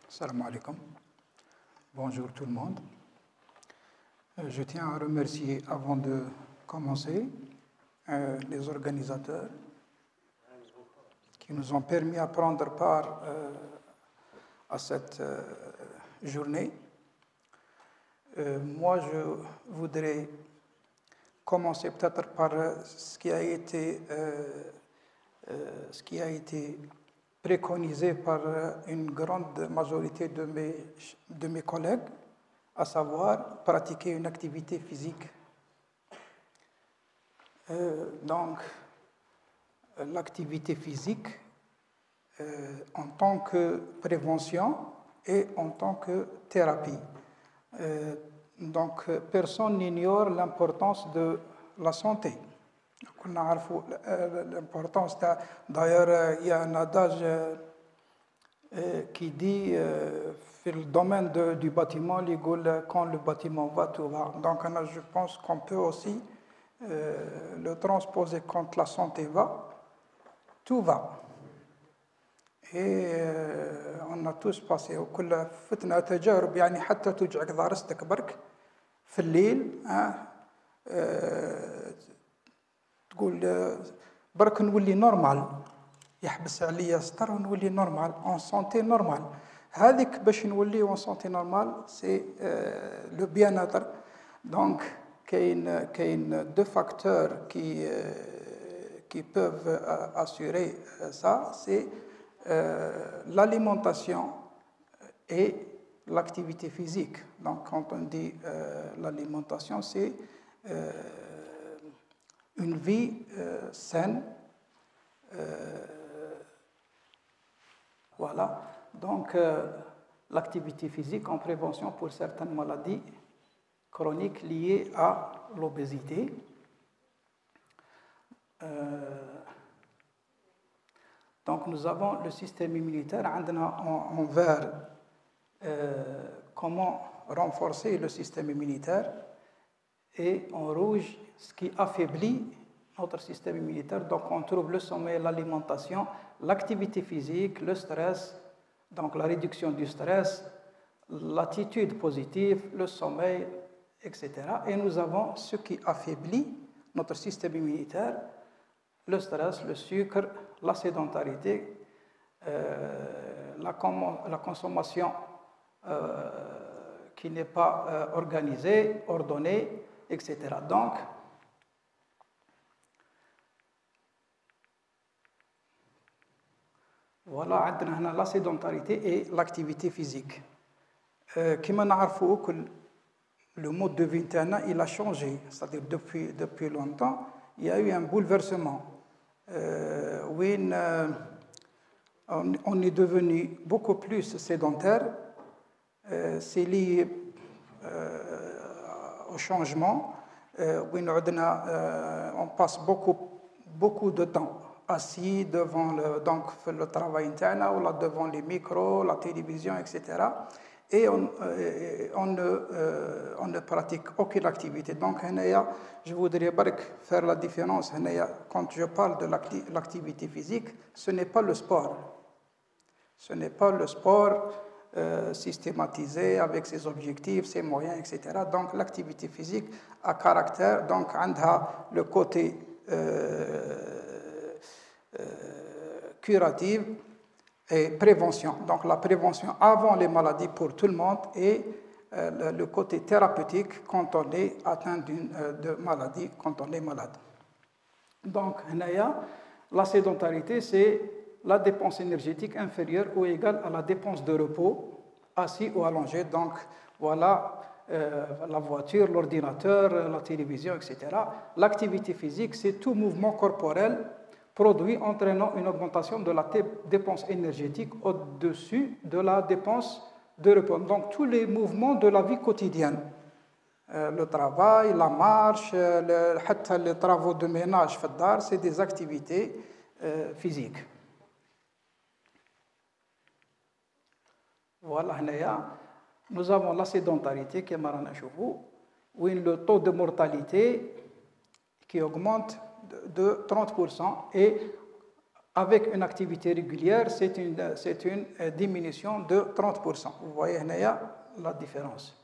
Salam alaikum. Bonjour tout le monde. Je tiens à remercier avant de commencer les organisateurs qui nous ont permis à prendre part à cette journée. Moi, je voudrais commencer peut-être par ce qui a été préconisé par une grande majorité de mes collègues, à savoir pratiquer une activité physique. Donc, l'activité physique en tant que prévention et en tant que thérapie. Donc, personne n'ignore l'importance de la santé. L'importance, d'ailleurs, il y a un adage qui dit dans le domaine du bâtiment, quand le bâtiment va, tout va. Donc, je pense qu'on peut aussi le transposer quand la santé va, tout va. Et on a tous passé وكل فتنة تجارب يعني حتى توجعك ضارستك برك في الليل تقول برك نولي نورمال يحبس عليا سطر ونولي نورمال اون سونتي نورمال هذيك باش نولي اون سونتي نورمال سي لو بيان اتر دونك كاين دو فاكتور qui peuvent assurer ça, c'est l'alimentation et l'activité physique. Donc, quand on dit l'alimentation, c'est une vie saine. Voilà. Donc, l'activité physique en prévention pour certaines maladies chroniques liées à l'obésité. Donc nous avons le système immunitaire en vert, comment renforcer le système immunitaire, et en rouge ce qui affaiblit notre système immunitaire. Donc on trouve le sommeil, l'alimentation, l'activité physique, le stress, donc la réduction du stress, l'attitude positive, le sommeil, etc. Et nous avons ce qui affaiblit notre système immunitaire, le stress, le sucre, la sédentarité, la consommation qui n'est pas organisée, ordonnée, etc. Donc, voilà, la sédentarité et l'activité physique. Comme nous savons, le mode de vie il a changé, c'est-à-dire depuis longtemps, il y a eu un bouleversement. Où on est devenu beaucoup plus sédentaire, c'est lié au changement, où on passe beaucoup de temps assis devant le travail interne, ou devant les micros, la télévision, etc. Et on ne pratique aucune activité. Donc, je voudrais faire la différence. Quand je parle de l'activité physique, ce n'est pas le sport. Ce n'est pas le sport systématisé avec ses objectifs, ses moyens, etc. Donc, l'activité physique a caractère, donc, le côté curatif et prévention. Donc la prévention avant les maladies pour tout le monde et le côté thérapeutique quand on est atteint de maladie, quand on est malade. Donc la sédentarité, c'est la dépense énergétique inférieure ou égale à la dépense de repos, assis ou allongé. Donc voilà la voiture, l'ordinateur, la télévision, etc. L'activité physique, c'est tout mouvement corporel produit entraînant une augmentation de la dépense énergétique au-dessus de la dépense de repos. Donc tous les mouvements de la vie quotidienne, le travail, la marche, les travaux de ménage, c'est des activités physiques. Voilà, nous avons la sédentarité qui est où le taux de mortalité qui augmente de 30% et avec une activité régulière, c'est une diminution de 30%. Vous voyez la différence.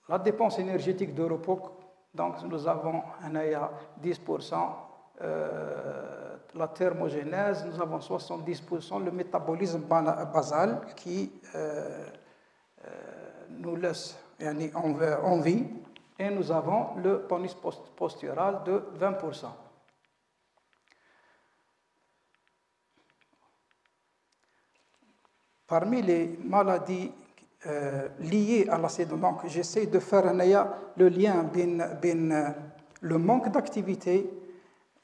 La dépense énergétique de repos, donc nous avons 10%, la thermogénèse, nous avons 70%, le métabolisme basal qui nous laisse en vie, et nous avons le tonus postural de 20%. Parmi les maladies liées à l'acide, donc j'essaie de faire le lien entre le manque d'activité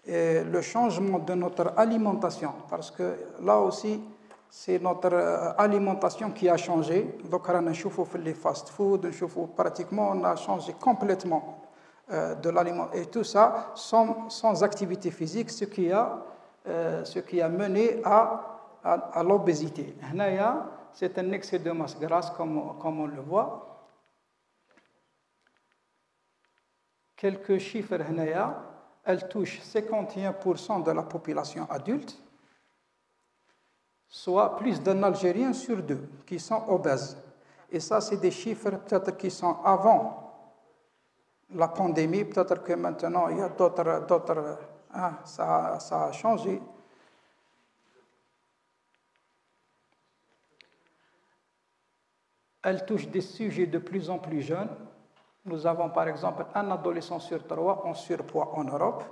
et le changement de notre alimentation, parce que là aussi, c'est notre alimentation qui a changé. Donc, on a les fast-food, pratiquement, on a changé complètement de l'aliment. Et tout ça sans activité physique, ce qui a mené à l'obésité. C'est un excès de masse grasse, comme on le voit. Quelques chiffres, elle touche 51% de la population adulte, soit plus d'un Algérien sur deux qui sont obèses. Et ça, c'est des chiffres peut-être qui sont avant la pandémie. Peut-être que maintenant, il y a d'autres ça a changé. Elle touche des sujets de plus en plus jeunes. Nous avons par exemple un adolescent sur 3 en surpoids en Europe.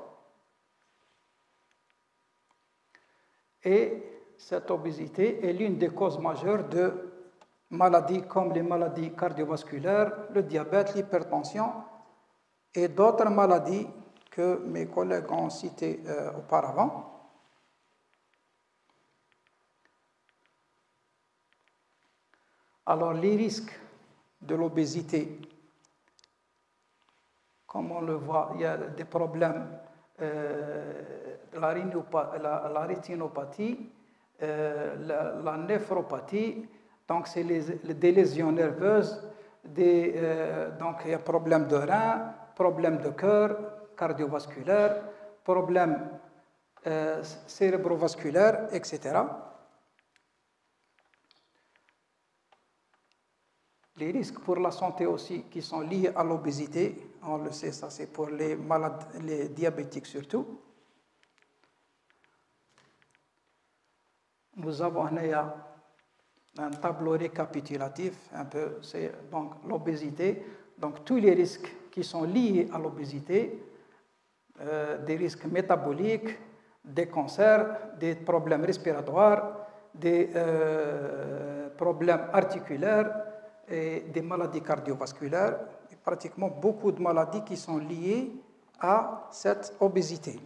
Et cette obésité est l'une des causes majeures de maladies comme les maladies cardiovasculaires, le diabète, l'hypertension et d'autres maladies que mes collègues ont citées auparavant. Alors, les risques de l'obésité, comme on le voit, il y a des problèmes, la rétinopathie, la néphropathie, donc c'est des lésions nerveuses, donc il y a problèmes de reins, problèmes de cœur, cardiovasculaires, problèmes cérébrovasculaires, etc. Les risques pour la santé aussi qui sont liés à l'obésité, on le sait, ça c'est pour les malades, les diabétiques surtout. Nous avons un tableau récapitulatif, un peu, c'est donc l'obésité, donc tous les risques qui sont liés à l'obésité, des risques métaboliques, des cancers, des problèmes respiratoires, des problèmes articulaires, et des maladies cardiovasculaires, et pratiquement beaucoup de maladies qui sont liées à cette obésité.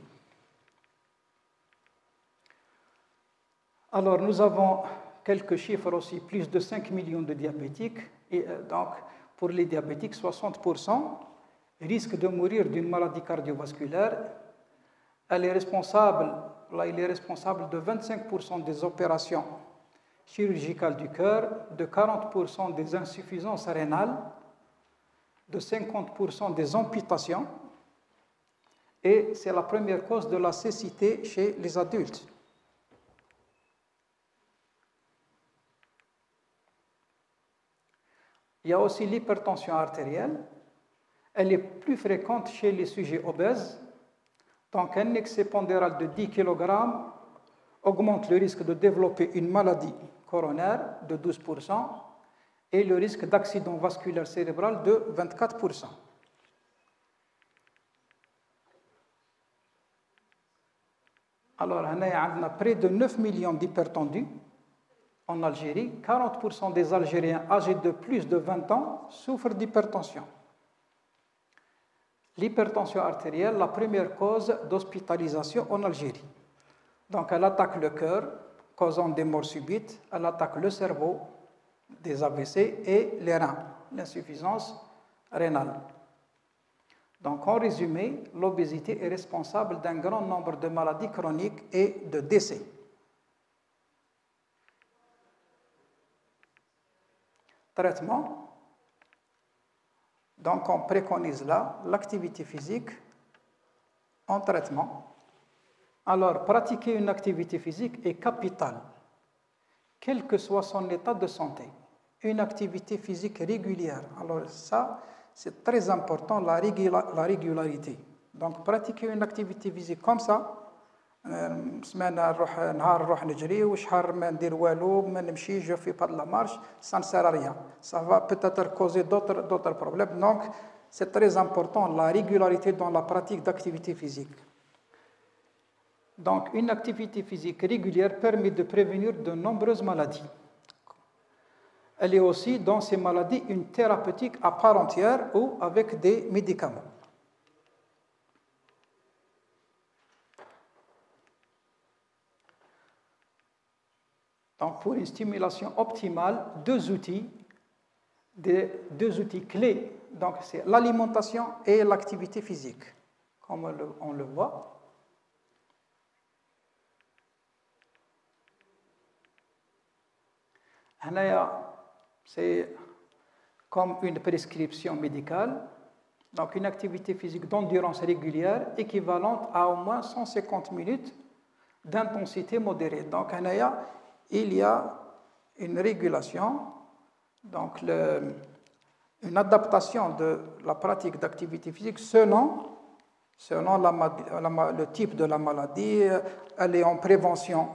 Alors, nous avons quelques chiffres aussi, plus de 5 millions de diabétiques, et donc pour les diabétiques, 60% risquent de mourir d'une maladie cardiovasculaire. Il est responsable de 25% des opérations chirurgicales du cœur, de 40% des insuffisances rénales, de 50% des amputations, et c'est la première cause de la cécité chez les adultes. Il y a aussi l'hypertension artérielle. Elle est plus fréquente chez les sujets obèses. Donc, un excès pondéral de 10 kg augmente le risque de développer une maladie coronaire de 12% et le risque d'accident vasculaire cérébral de 24%. Alors, on a près de 9 millions d'hypertendus en Algérie. 40% des Algériens âgés de plus de 20 ans souffrent d'hypertension. L'hypertension artérielle, la première cause d'hospitalisation en Algérie. Donc, elle attaque le cœur, causant des morts subites, elle attaque le cerveau, des AVC, et les reins, l'insuffisance rénale. Donc, en résumé, l'obésité est responsable d'un grand nombre de maladies chroniques et de décès. Traitement. Donc, on préconise là l'activité physique en traitement. Alors, pratiquer une activité physique est capital, quel que soit son état de santé. Une activité physique régulière. Alors ça, c'est très important, la régularité. Donc, pratiquer une activité physique comme ça, سمانة نروح نهار نروح نجري وشهر ما ندير والو ما نمشي je fais pas de la marche, ça ne sert à rien. Ça va peut-être causer d'autres problèmes. Donc, c'est très important la régularité dans la pratique d'activité physique. Donc, une activité physique régulière permet de prévenir de nombreuses maladies. Elle est aussi, dans ces maladies, une thérapeutique à part entière ou avec des médicaments. Donc, pour une stimulation optimale, deux outils clés, donc c'est l'alimentation et l'activité physique, comme on le voit. C'est comme une prescription médicale, donc une activité physique d'endurance régulière équivalente à au moins 150 minutes d'intensité modérée. Donc, il y a une régulation, donc une adaptation de la pratique d'activité physique selon le type de la maladie. Elle est en prévention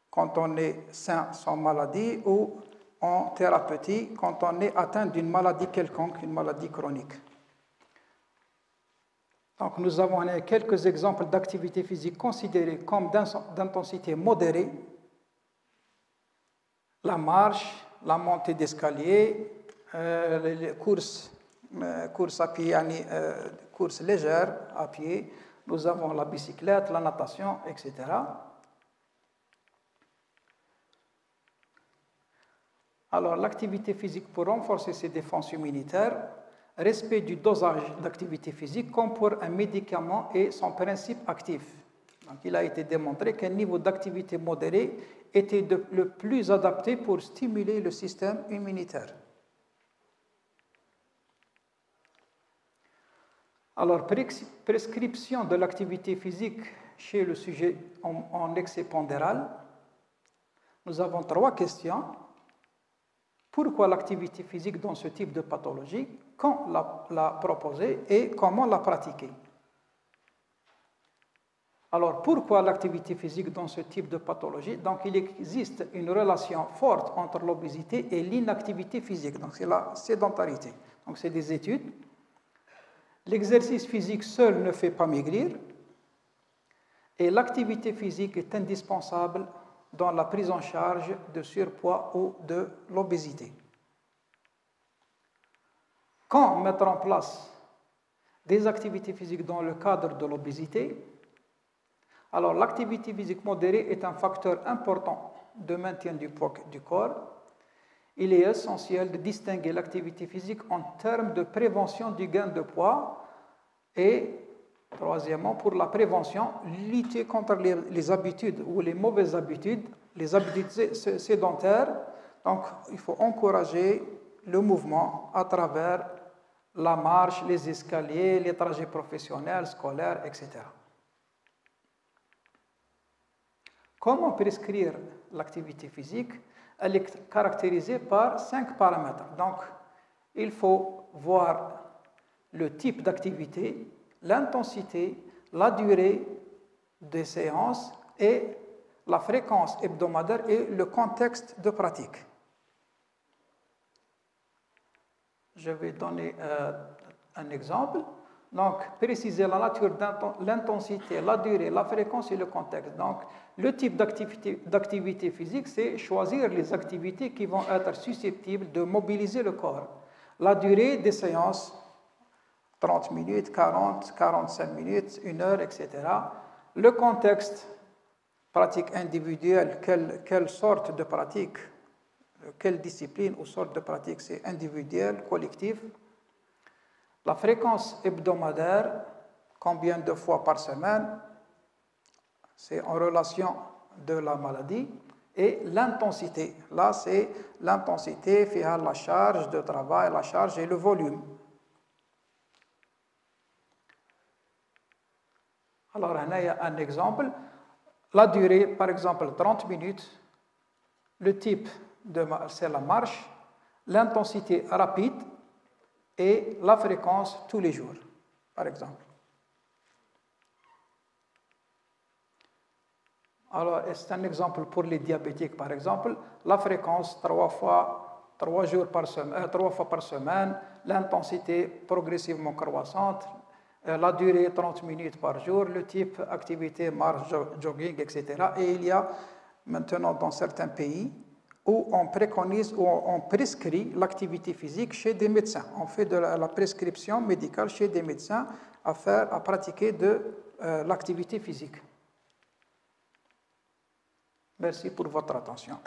quand on est sain sans maladie ou en thérapeutique quand on est atteint d'une maladie quelconque, une maladie chronique. Donc nous avons quelques exemples d'activités physiques considérées comme d'intensité modérée. La marche, la montée d'escalier, les courses à pied, courses légères à pied. Nous avons la bicyclette, la natation, etc. Alors, l'activité physique pour renforcer ses défenses immunitaires, respect du dosage d'activité physique comme pour un médicament et son principe actif. Donc, il a été démontré qu'un niveau d'activité modéré était le plus adapté pour stimuler le système immunitaire. Alors, prescription de l'activité physique chez le sujet en excès pondéral. Nous avons 3 questions. Pourquoi l'activité physique dans ce type de pathologie? Quand la proposer et comment la pratiquer? Alors, pourquoi l'activité physique dans ce type de pathologie? Donc, il existe une relation forte entre l'obésité et l'inactivité physique. Donc, c'est la sédentarité. Donc, c'est des études. L'exercice physique seul ne fait pas maigrir. Et l'activité physique est indispensable dans la prise en charge de surpoids ou de l'obésité. Quand mettre en place des activités physiques dans le cadre de l'obésité? Alors, l'activité physique modérée est un facteur important de maintien du poids du corps. Il est essentiel de distinguer l'activité physique en termes de prévention du gain de poids et, troisièmement, pour la prévention, lutter contre les habitudes ou les mauvaises habitudes, les habitudes sédentaires. Donc, il faut encourager le mouvement à travers la marche, les escaliers, les trajets professionnels, scolaires, etc. Comment prescrire l'activité physique? Elle est caractérisée par 5 paramètres. Donc, il faut voir le type d'activité, l'intensité, la durée des séances et la fréquence hebdomadaire et le contexte de pratique. Je vais donner un exemple. Donc, préciser la nature, l'intensité, la durée, la fréquence et le contexte. Donc, le type d'activité physique, c'est choisir les activités qui vont être susceptibles de mobiliser le corps. La durée des séances, 30 minutes, 40, 45 minutes, 1 heure, etc. Le contexte, pratique individuelle, quelle sorte de pratique, quelle discipline ou sorte de pratique, c'est individuel, collectif. La fréquence hebdomadaire, combien de fois par semaine, c'est en relation de la maladie. Et l'intensité, là c'est l'intensité fait à la charge de travail, la charge et le volume. Alors, il y a un exemple. La durée, par exemple, 30 minutes. Le type, c'est la marche. L'intensité rapide et la fréquence tous les jours, par exemple. Alors, c'est un exemple pour les diabétiques, par exemple. La fréquence, 3 fois par semaine, l'intensité progressivement croissante, la durée 30 minutes par jour, le type activité, marche, jogging, etc. Et il y a maintenant dans certains pays où on préconise, où on prescrit l'activité physique chez des médecins. On fait de la prescription médicale chez des médecins à pratiquer de l'activité physique. Merci pour votre attention.